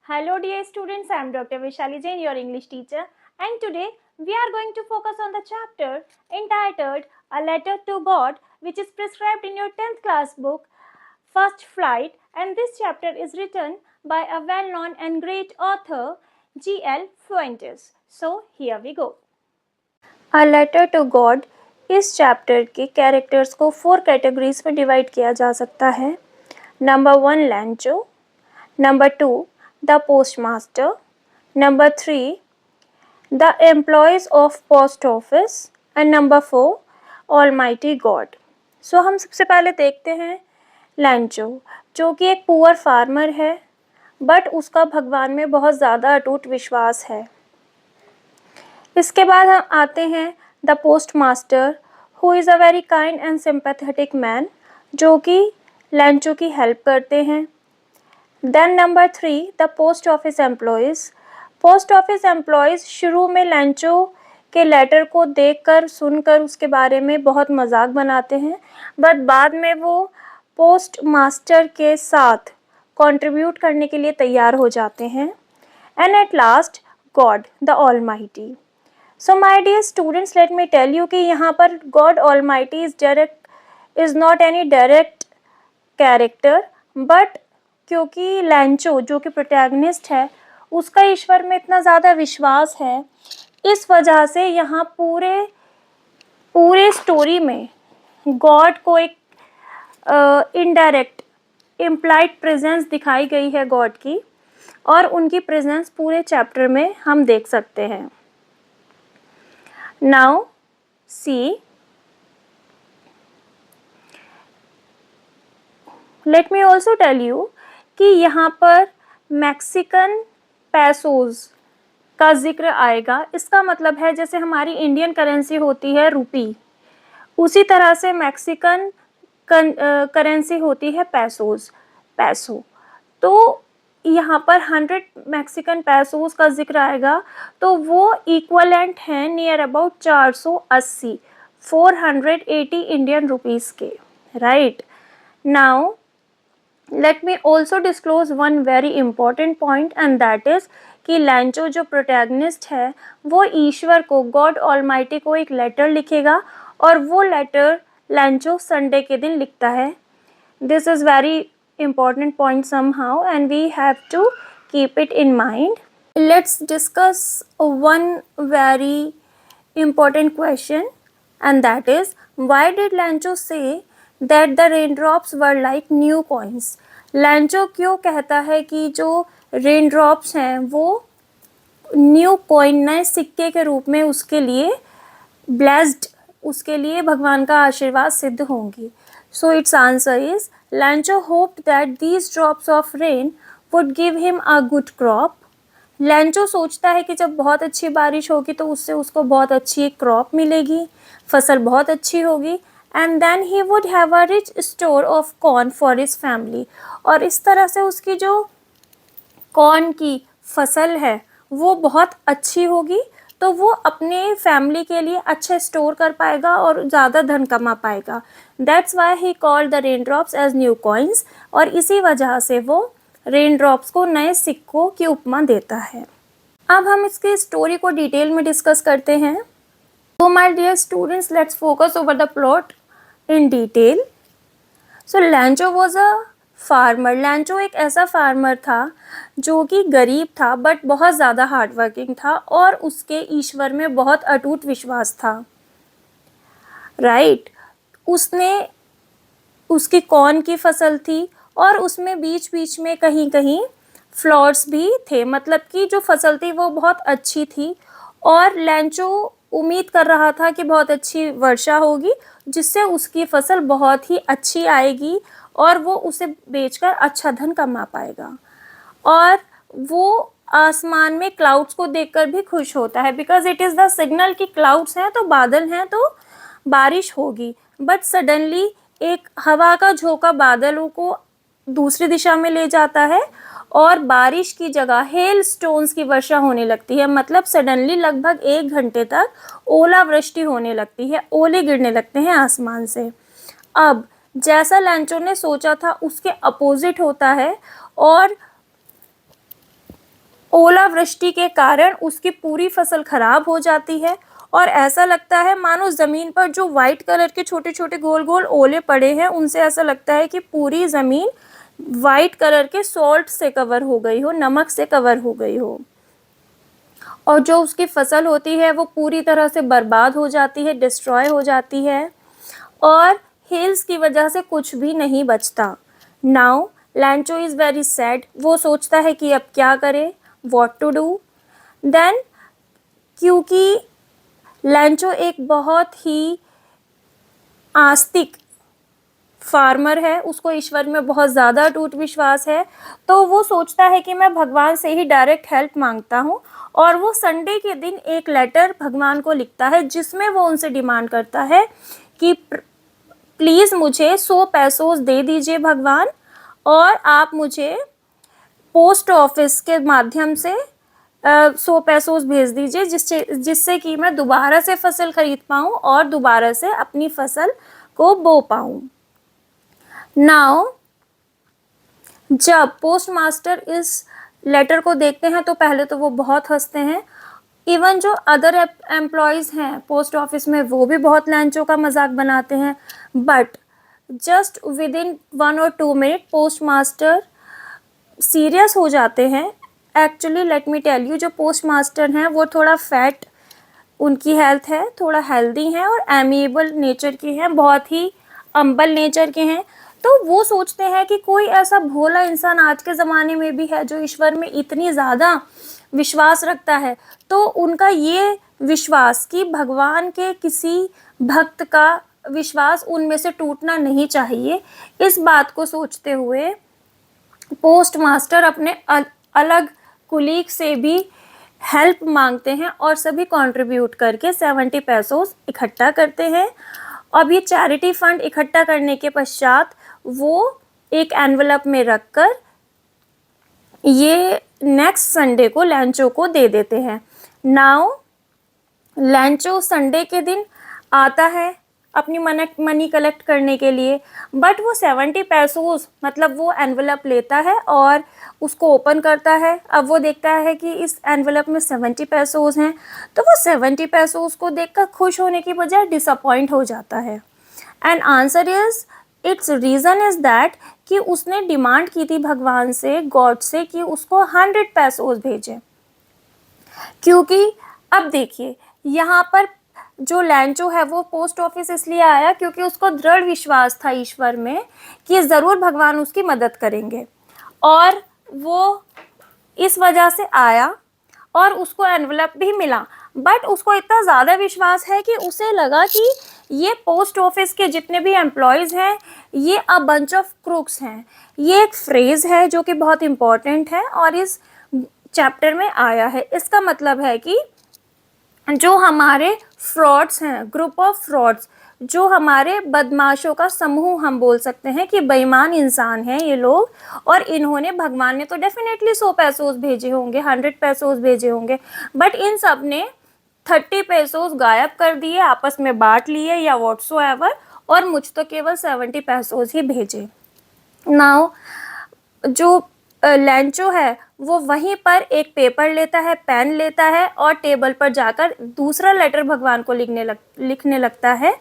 Hello dear students, I am Dr. Vishali Jain, your English teacher, and today we are going to focus on the chapter entitled A Letter to God, which is prescribed in your 10th class book First Flight, and this chapter is written by a well-known and great author G.L. Fuentes. So here we go. A Letter to God इस chapter के characters को 4 categories में divide किया जा सकता है. Number 1 लैंचो, number 2 the postmaster, number 3 the employees of post office and number 4 almighty god. सो हम सबसे पहले देखते हैं लैंचो, जो कि एक पुअर फार्मर है बट उसका भगवान में बहुत ज़्यादा अटूट विश्वास है. इसके बाद हम आते हैं the post master, who is a very kind and sympathetic man, जो कि लैंचो की हेल्प करते हैं. Then number 3 the post office employees. Post office employees शुरू में लैंचो के लेटर को देखकर सुनकर उसके बारे में बहुत मजाक बनाते हैं, बट बाद में वो पोस्ट मास्टर के साथ कंट्रीब्यूट करने के लिए तैयार हो जाते हैं. And at last God the Almighty. So my dear students, let me tell you कि यहाँ पर God Almighty is not any direct character, but क्योंकि लैंचो जो कि प्रोटैगनिस्ट है उसका ईश्वर में इतना ज़्यादा विश्वास है, इस वजह से यहाँ पूरे स्टोरी में गॉड को एक इनडायरेक्ट इम्प्लाइड प्रेजेंस दिखाई गई है गॉड की, और उनकी प्रेजेंस पूरे चैप्टर में हम देख सकते हैं. Now see, let me also tell you कि यहाँ पर मैक्सिकन पैसोज का जिक्र आएगा. इसका मतलब है जैसे हमारी इंडियन करेंसी होती है रुपी, उसी तरह से मैक्सिकन करेंसी होती है पैसोज, पैसो. तो यहाँ पर 100 मैक्सिकन पैसोज का जिक्र आएगा, तो वो इक्वलेंट हैं नियर अबाउट 480 480 इंडियन रुपीज़ के. Right now let me also disclose one very important point, and that is कि लैंचो जो प्रोटैगनिस्ट है वो ईश्वर को, गॉड ऑलमाइटी को एक लेटर लिखेगा, और वो लेटर लैंचो संडे के दिन लिखता है. This is very important point somehow and we have to keep it in mind. Let's discuss one very important question, and that is, why did Lancho say that the raindrops were like new coins? Lancho क्यों कहता है कि जो raindrops हैं वो new coin, नए सिक्के के रूप में उसके लिए ब्लेस्ड, उसके लिए भगवान का आशीर्वाद सिद्ध होंगी. So its answer is Lancho hoped that these drops of rain would give him a good crop. लैंचो सोचता है कि जब बहुत अच्छी बारिश होगी तो उससे उसको बहुत अच्छी एक क्रॉप मिलेगी, फसल बहुत अच्छी होगी, and then he would have a rich store of corn for his family. और इस तरह से उसकी जो कॉर्न की फसल है वो बहुत अच्छी होगी, तो वो अपने फैमिली के लिए अच्छे स्टोर कर पाएगा और ज़्यादा धन कमा पाएगा. That's why he called the rain drops as new coins, और इसी वजह से वो रेन ड्रॉप्स को नए सिक्कों की उपमा देता है. अब हम इसके स्टोरी को डिटेल में डिस्कस करते हैं. तो my dear students, let's focus over the plot in detail. So Lencho was a farmer. Lencho एक ऐसा फार्मर था जो कि गरीब था बट बहुत ज़्यादा हार्डवर्किंग था, और उसके ईश्वर में बहुत अटूट विश्वास था. राइट उसने, उसकी कॉर्न की फसल थी और उसमें बीच बीच में कहीं कहीं फ्लॉर्स भी थे, मतलब कि जो फसल थी वो बहुत अच्छी थी, और लैंचो उम्मीद कर रहा था कि बहुत अच्छी वर्षा होगी जिससे उसकी फसल बहुत ही अच्छी आएगी और वो उसे बेचकर अच्छा धन कमा पाएगा. और वो आसमान में क्लाउड्स को देखकर भी खुश होता है, because it is the signal कि क्लाउड्स हैं तो बादल हैं तो बारिश होगी. बट सडनली एक हवा का झोंका बादलों को दूसरी दिशा में ले जाता है और बारिश की जगह हेल स्टोन्स की वर्षा होने लगती है. मतलब सडनली लगभग 1 घंटे तक ओलावृष्टि होने लगती है, ओले गिरने लगते हैं आसमान से. अब जैसा लैंचो ने सोचा था उसके अपोजिट होता है, और ओलावृष्टि के कारण उसकी पूरी फसल खराब हो जाती है और ऐसा लगता है मानो ज़मीन पर जो वाइट कलर के छोटे छोटे गोल गोल ओले पड़े हैं उनसे ऐसा लगता है कि पूरी ज़मीन वाइट कलर के सॉल्ट से कवर हो गई हो, नमक से कवर हो गई हो, और जो उसकी फसल होती है वो पूरी तरह से बर्बाद हो जाती है, डिस्ट्रॉय हो जाती है, और हिल्स की वजह से कुछ भी नहीं बचता। नाउ लैंचो इज़ वेरी सैड, वो सोचता है कि अब क्या करे, वॉट टू डू। देन क्योंकि लैंचो एक बहुत ही आस्तिक फार्मर है, उसको ईश्वर में बहुत ज़्यादा अटूट विश्वास है, तो वो सोचता है कि मैं भगवान से ही डायरेक्ट हेल्प मांगता हूँ, और वो संडे के दिन एक लेटर भगवान को लिखता है जिसमें वो उनसे डिमांड करता है कि प्लीज़ मुझे 100 पैसोस दे दीजिए भगवान, और आप मुझे पोस्ट ऑफिस के माध्यम से 100 पैसोस भेज दीजिए जिससे कि मैं दोबारा से फसल खरीद पाऊँ और दोबारा से अपनी फसल को बो पाऊँ। नाउ जब पोस्ट मास्टर इस लेटर को देखते हैं तो पहले तो वो बहुत हंसते हैं। इवन जो अदर एम्प्लॉयज़ हैं पोस्ट ऑफिस में वो भी बहुत लैंचो का मजाक बनाते हैं, बट जस्ट विद इन 1 और 2 मिनट पोस्ट मास्टर सीरियस हो जाते हैं। Actually let me tell you, जो पोस्ट मास्टर हैं वो थोड़ा फैट उनकी हेल्थ है, थोड़ा हेल्दी हैं और एमिएबल नेचर के हैं, बहुत ही अम्बल नेचर के हैं। तो वो सोचते हैं कि कोई ऐसा भोला इंसान आज के ज़माने में भी है जो ईश्वर में इतनी ज़्यादा विश्वास रखता है, तो उनका ये विश्वास कि भगवान के किसी भक्त का विश्वास उनमें से टूटना नहीं चाहिए, इस बात को सोचते हुए पोस्ट मास्टर अपने अलग कुलीग से भी हेल्प मांगते हैं और सभी कंट्रीब्यूट करके 70 पैसोस इकट्ठा करते हैं। अब ये चैरिटी फंड इकट्ठा करने के पश्चात वो एक एनवलप में रखकर ये नेक्स्ट संडे को लैंचो को दे देते हैं। नाउ लैंचो संडे के दिन आता है अपनी मनी कलेक्ट करने के लिए, बट वो 70 पैसोस मतलब वो एनवलप लेता है और उसको ओपन करता है। अब वो देखता है कि इस एनवलप में 70 पैसोस हैं, तो वो 70 पैसोस को देखकर खुश होने की बजाय डिसअपॉइंट हो जाता है। And answer is it's reason is that कि उसने डिमांड की थी भगवान से, गॉड से, कि उसको 100 पैसोस भेजें। क्योंकि अब देखिए यहाँ पर जो लैंचो है वो पोस्ट ऑफिस इसलिए आया क्योंकि उसको दृढ़ विश्वास था ईश्वर में कि ज़रूर भगवान उसकी मदद करेंगे, और वो इस वजह से आया और उसको एनवलप भी मिला। बट उसको इतना ज़्यादा विश्वास है कि उसे लगा कि ये पोस्ट ऑफिस के जितने भी एम्प्लॉयज़ हैं ये अ बंच ऑफ क्रूक्स हैं। ये एक फ्रेज़ है जो कि बहुत इम्पॉर्टेंट है और इस चैप्टर में आया है। इसका मतलब है कि जो हमारे फ्रॉड्स हैं, ग्रुप ऑफ फ्रॉड्स, जो हमारे बदमाशों का समूह हम बोल सकते हैं कि बेईमान इंसान हैं ये लोग, और इन्होंने, भगवान ने तो डेफिनेटली 100 पैसोस भेजे होंगे, 100 पैसोस भेजे होंगे, बट इन सब ने 30 पैसोस गायब कर दिए, आपस में बांट लिए या व्हाट्सोएवर, और मुझ तो केवल 70 पैसोस ही भेजे। नाउ जो लैंचो है वो वहीं पर एक पेपर लेता है, पेन लेता है और टेबल पर जाकर दूसरा लेटर भगवान को लिखने लगता है,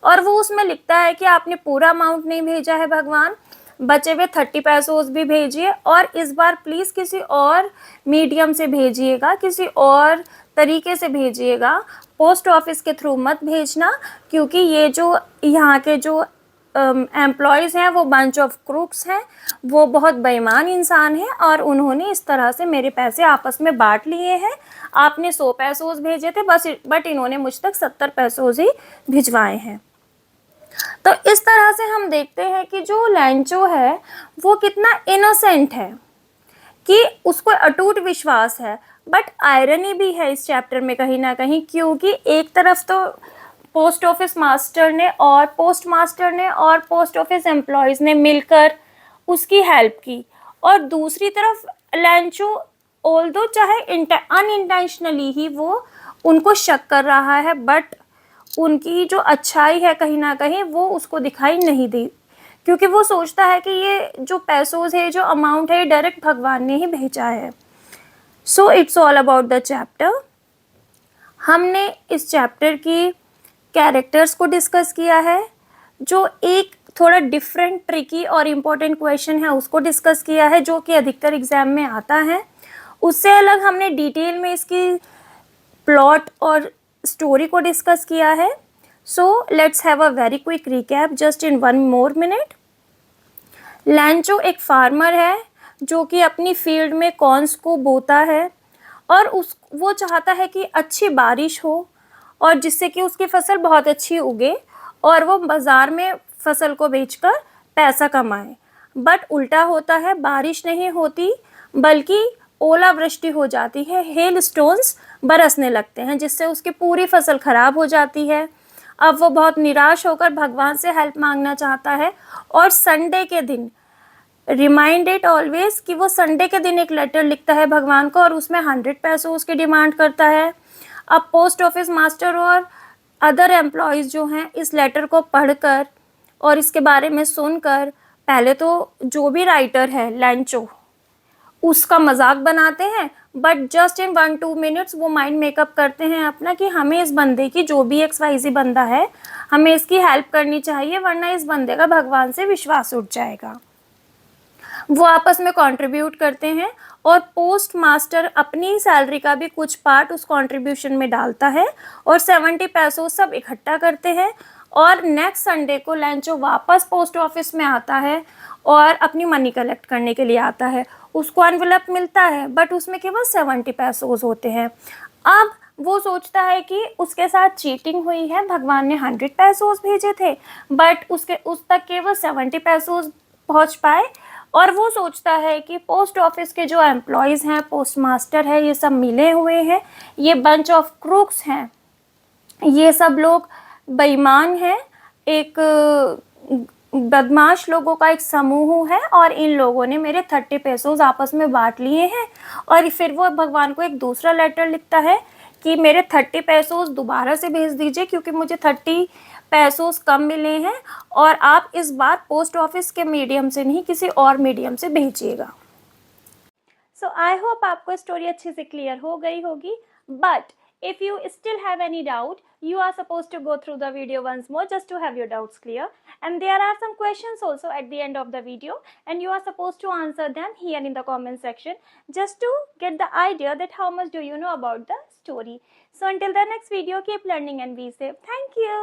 और वो उसमें लिखता है कि आपने पूरा अमाउंट नहीं भेजा है भगवान, बचे हुए 30 पैसोस भी भेजिए, और इस बार प्लीज़ किसी और मीडियम से भेजिएगा, किसी और तरीके से भेजिएगा, पोस्ट ऑफिस के थ्रू मत भेजना, क्योंकि ये जो यहाँ के जो एम्प्लॉयज़ हैं वो बंच ऑफ क्रूक्स हैं, वो बहुत बेईमान इंसान हैं और उन्होंने इस तरह से मेरे पैसे आपस में बांट लिए हैं। आपने 100 पैसोस भेजे थे बट इन्होंने मुझ तक 70 पैसोस ही भिजवाए हैं। तो इस तरह से हम देखते हैं कि जो लैंचो है वो कितना इनोसेंट है, कि उसको अटूट विश्वास है, बट आयरनी भी है इस चैप्टर में कहीं ना कहीं, क्योंकि एक तरफ तो पोस्ट ऑफिस मास्टर ने और पोस्ट मास्टर ने और पोस्ट ऑफिस एम्प्लॉयज़ ने मिलकर उसकी हेल्प की, और दूसरी तरफ लैंचो ऑल्दो चाहे अनइंटेंशनली ही वो उनको शक कर रहा है, बट उनकी जो अच्छाई है कहीं ना कहीं वो उसको दिखाई नहीं दी, क्योंकि वो सोचता है कि ये जो पैसों है, जो अमाउंट है, ये डायरेक्ट भगवान ने ही भेजा है। So it's all about the chapter. हमने इस चैप्टर की कैरेक्टर्स को डिस्कस किया है, जो एक थोड़ा डिफरेंट ट्रिकी और इम्पोर्टेंट क्वेश्चन है उसको डिस्कस किया है, जो कि अधिकतर एग्जाम में आता है। उससे अलग हमने डिटेल में इसकी प्लॉट और स्टोरी को डिस्कस किया है। So let's have a very quick recap just in 1 more minute. लैंचो एक फार्मर है जो कि अपनी फील्ड में कॉर्न्स को बोता है और वो चाहता है कि अच्छी बारिश हो और जिससे कि उसकी फसल बहुत अच्छी उगे और वो बाज़ार में फसल को बेचकर पैसा कमाए। बट उल्टा होता है, बारिश नहीं होती बल्कि ओलावृष्टि हो जाती है, हेल स्टोन्स बरसने लगते हैं जिससे उसकी पूरी फसल खराब हो जाती है। अब वो बहुत निराश होकर भगवान से हेल्प मांगना चाहता है और संडे के दिन, रिमाइंड इट ऑलवेज, कि वो संडे के दिन एक लेटर लिखता है भगवान को और उसमें 100 पैसे उसकी डिमांड करता है। अब पोस्ट ऑफिस मास्टर और अदर एम्प्लॉयज़ जो हैं इस लेटर को पढ़कर और इसके बारे में सुनकर पहले तो जो भी राइटर है लैंचो उसका मजाक बनाते हैं, बट जस्ट इन 1-2 मिनट्स वो माइंड मेकअप करते हैं अपना कि हमें इस बंदे की, जो भी XYZ बंदा है, हमें इसकी हेल्प करनी चाहिए वरना इस बंदे का भगवान से विश्वास उठ जाएगा। वो आपस में कंट्रीब्यूट करते हैं और पोस्ट मास्टर अपनी सैलरी का भी कुछ पार्ट उस कंट्रीब्यूशन में डालता है और 70 पैसों सब इकट्ठा करते हैं और नेक्स्ट संडे को लैंचो वापस पोस्ट ऑफिस में आता है और अपनी मनी कलेक्ट करने के लिए आता है। उसको एनवेलप मिलता है बट उसमें केवल 70 पैसों होते हैं। अब वो सोचता है कि उसके साथ चीटिंग हुई है, भगवान ने 100 पैसों भेजे थे बट उस तक केवल 70 पैसों पहुँच पाए और वो सोचता है कि पोस्ट ऑफिस के जो एम्प्लॉयज़ हैं, पोस्ट मास्टर है, ये सब मिले हुए हैं, ये बंच ऑफ क्रूक्स हैं, ये सब लोग बेईमान हैं, एक बदमाश लोगों का एक समूह है और इन लोगों ने मेरे 30 पैसों आपस में बांट लिए हैं। और फिर वो भगवान को एक दूसरा लेटर लिखता है कि मेरे 30 पैसों दोबारा से भेज दीजिए क्योंकि मुझे 30 पैसों कम मिले हैं और आप इस बार पोस्ट ऑफिस के मीडियम से नहीं किसी और मीडियम से भेजिएगा। सो आई होप आपको स्टोरी अच्छे से क्लियर हो गई होगी, but if you still have any doubt, you are supposed to go through the video once more just to have your doubts clear, and there are some questions also at the end of the video and you are supposed to answer them here in the comment section just to get the idea that how much do you know about the story. So until the next video, keep learning and be safe. Thank you.